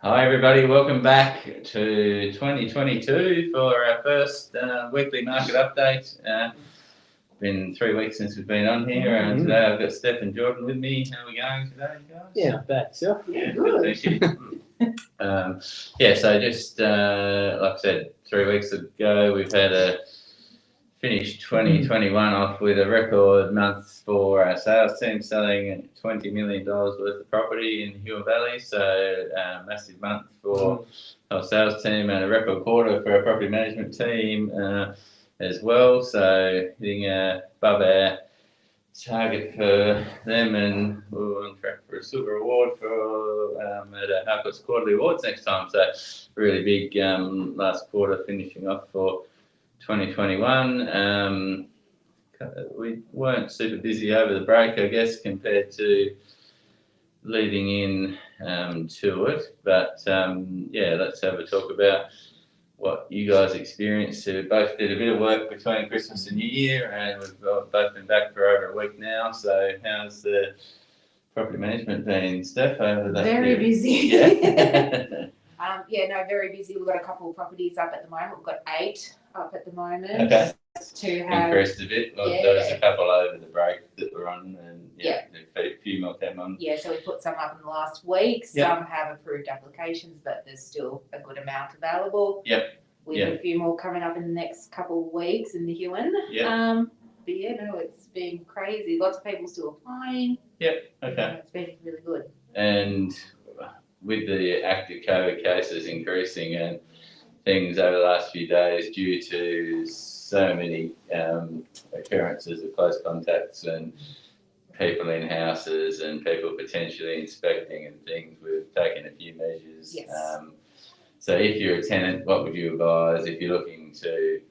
Hi everybody, welcome back to 2022 for our first weekly market update. Been 3 weeks since we've been on here, and today I've got Steph and Jordan with me. How are we going today, guys? Yeah, not bad. So Yeah, good, thank you. So just like I said, 3 weeks ago we've had a finished 2021 off with a record month for our sales team, selling $20 million worth of property in the Huon Valley. So massive month for our sales team and a record quarter for our property management team as well. So hitting above our target for them, and we're on track for a silver award for at our Harcourt's quarterly awards next time. So really big last quarter finishing off for 2021. We weren't super busy over the break, I guess, compared to leading in to it. But let's have a talk about what you guys experienced. We both did a bit of work between Christmas and New Year, and we've both been back for over a week now. So how's the property management been, Steph, over that Very period? busy. Yeah. Very busy. We've got a couple of properties up at the moment. We've got 8 up at the moment. Okay. To have increased a bit. There was a couple over the break that were on, and a few more came on. Yeah, so we put some up in the last week. Yep. Some have approved applications, but there's still a good amount available. Yep. We have a few more coming up in the next couple of weeks in the Huon. Yep. It's been crazy. Lots of people still applying. Yep. Okay. It's been really good. And with the active COVID cases increasing and things over the last few days due to so many occurrences of close contacts and people in houses and people potentially inspecting and things, we've taken a few measures. Yes. So if you're a tenant, what would you advise if you're looking to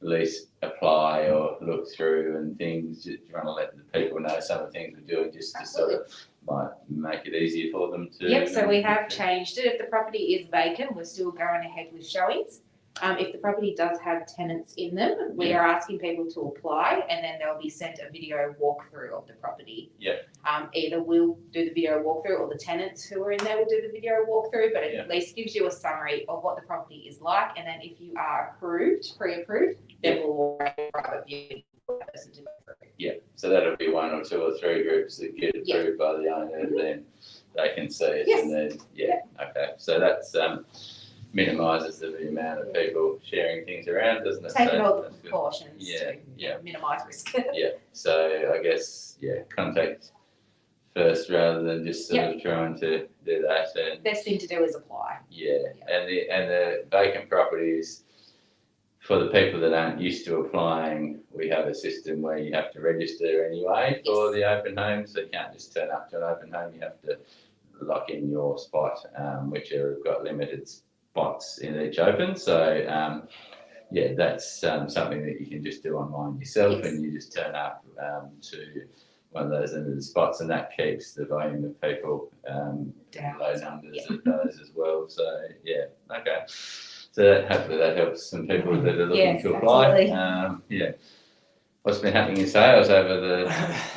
at least apply or look through and things? Do you want to let the people know some of the things we're doing just to sort of might make it easier for them to... Yep, so we have changed it. If the property is vacant, we're still going ahead with showings. If the property does have tenants in them, we are asking people to apply, and then they'll be sent a video walkthrough of the property. Yep. Either we'll do the video walkthrough, or the tenants who are in there will do the video walkthrough, but it at least gives you a summary of what the property is like, and then if you are pre-approved, then we'll arrange a private viewing for that person to go through. Yeah, so that'll be 1 or 2 or 3 groups that get approved by the owner, and then they can see it. Yes. And then, okay. So that's minimises the amount of people sharing things around, doesn't it? Taking all the precautions to minimise risk. Yeah, so I guess, contact first rather than just sort of trying to do that. And best thing to do is apply. And the vacant properties, for the people that aren't used to applying, we have a system where you have to register anyway for the open home, so you can't just turn up to an open home. You have to lock in your spot, which have got limited spots in each open. So that's something that you can just do online yourself, and you just turn up to one of those limited spots, and that keeps the volume of people down, low numbers of those as well. So okay. So hopefully that helps some people that are looking to apply. Absolutely. What's been happening in sales over the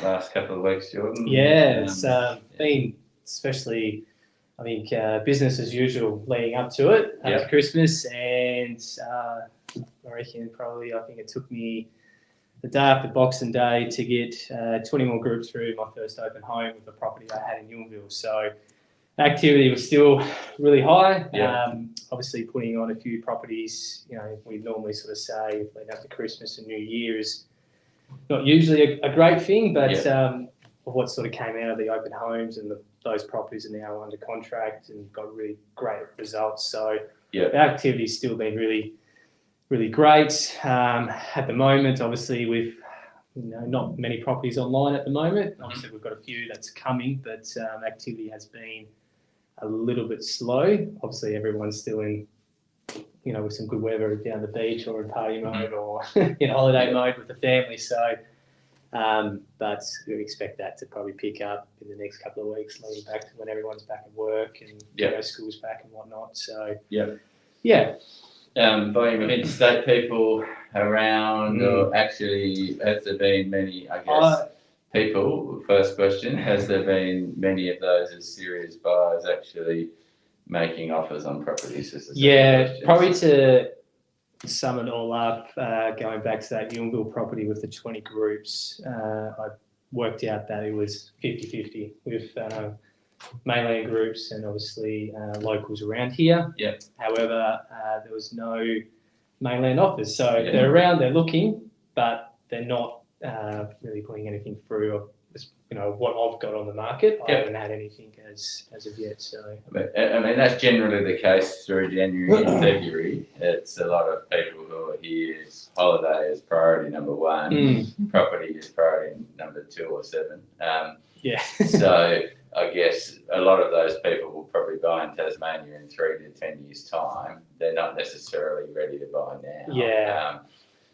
last couple of weeks, Jordan? it's been especially, I think, business as usual leading up to it, after Christmas, and I reckon I think it took me the day after Boxing Day to get 20 more groups through my first open home with the property I had in Yuleville. So activity was still really high. Obviously putting on a few properties, we normally sort of say leading up to Christmas and New Year is not usually a great thing, but what sort of came out of the open homes and those properties are now under contract and got really great results. So the activity's still been really, really great. At the moment, obviously, we've not many properties online at the moment. Obviously, we've got a few that's coming, but activity has been a little bit slow. Obviously, everyone's still in, with some good weather down the beach or in party mode or in holiday mode with the family. So, but we expect that to probably pick up in the next couple of weeks, leading back to when everyone's back at work and school's back and whatnot. So, volume of interstate people around, or actually, has there been many, I guess, people? First question, has there been many of those as serious buyers actually making offers on properties? Is the second Yeah, question. probably to sum it all up, going back to that Yulmville property with the 20 groups, I worked out that it was 50-50 with mainland groups and obviously locals around here. Yep. However, there was no mainland offers. So Yeah. they're around, they're looking, but they're not really putting anything through. What I've got on the market, I Yep. haven't had anything as of yet. So I mean, that's generally the case through January and February. It's a lot of people who are here. Holiday is priority number one. Property is priority number 2 or 7. Yeah. So I guess a lot of those people will probably buy in Tasmania in 3 to 10 years' time. They're not necessarily ready to buy now. Yeah.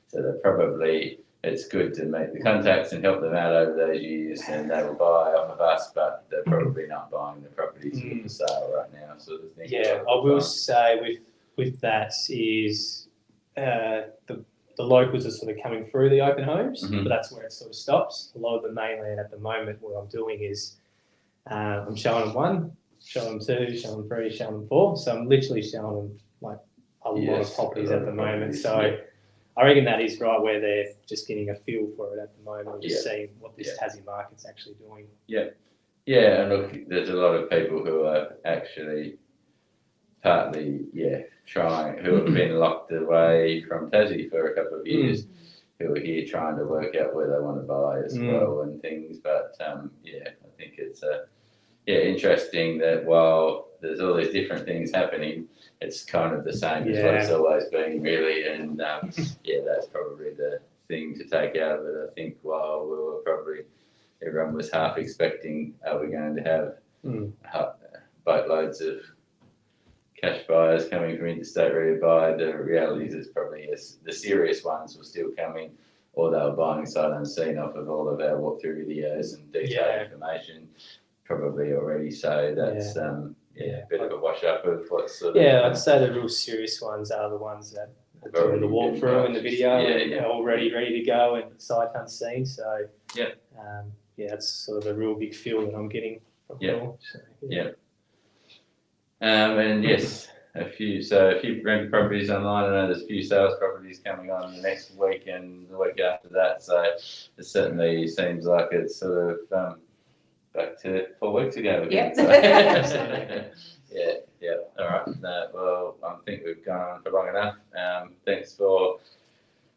So they're probably, it's good to make the contacts and help them out over those years, and they will buy off of us, but they're probably not buying the properties for sale right now, sort of thing. Yeah, I will say with that is the locals are sort of coming through the open homes, but that's where it sort of stops. A lot of the mainland at the moment, what I'm doing is I'm showing them 1, showing them 2, showing them 3, showing them 4. So I'm literally showing them like a lot of properties at the moment. So I reckon that is right where they're just getting a feel for it at the moment, just seeing what this Tassie market's actually doing. Yeah, and look, there's a lot of people who are actually partly, trying, who have been locked away from Tassie for a couple of years, who are here trying to work out where they want to buy as well and things. But I think it's interesting that while there's all these different things happening, it's kind of the same as what it's always been, really. And that's probably the thing to take out of it. I think while we were probably, everyone was half expecting, are we going to have boatloads of cash buyers coming from interstate ready to buy? The reality is probably the serious ones were still coming, or they were buying sight unseen off of all of our walkthrough videos and detailed information probably already. So that's a bit of a wash up of what's sort of... Yeah, I'd say the real serious ones are the ones that are doing the walkthrough in the video and already ready to go and sight unseen. So that's sort of a real big feel that I'm getting from it all. So, and yes, a few rental properties online. I know there's a few sales properties coming on the next week and the week after that. So it certainly seems like it's sort of back to 4 weeks ago again. All right. Well, I think we've gone on for long enough. Thanks for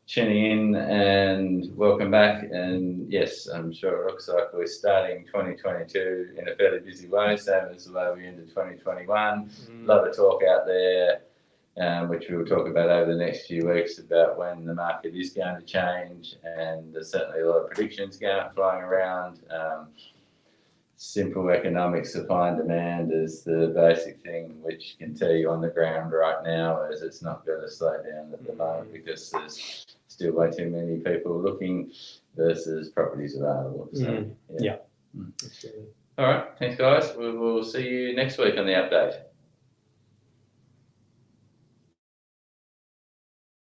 tuning in and welcome back. And yes, I'm sure it looks like we're starting 2022 in a fairly busy way, same as the way we ended 2021. A lot of talk out there, which we'll talk about over the next few weeks about when the market is going to change. And there's certainly a lot of predictions flying around. Simple economic supply and demand is the basic thing which can tell you on the ground right now, as it's not going to slow down at the moment because there's still way too many people looking versus properties available. So, yeah. All right, thanks guys. We will see you next week on the update.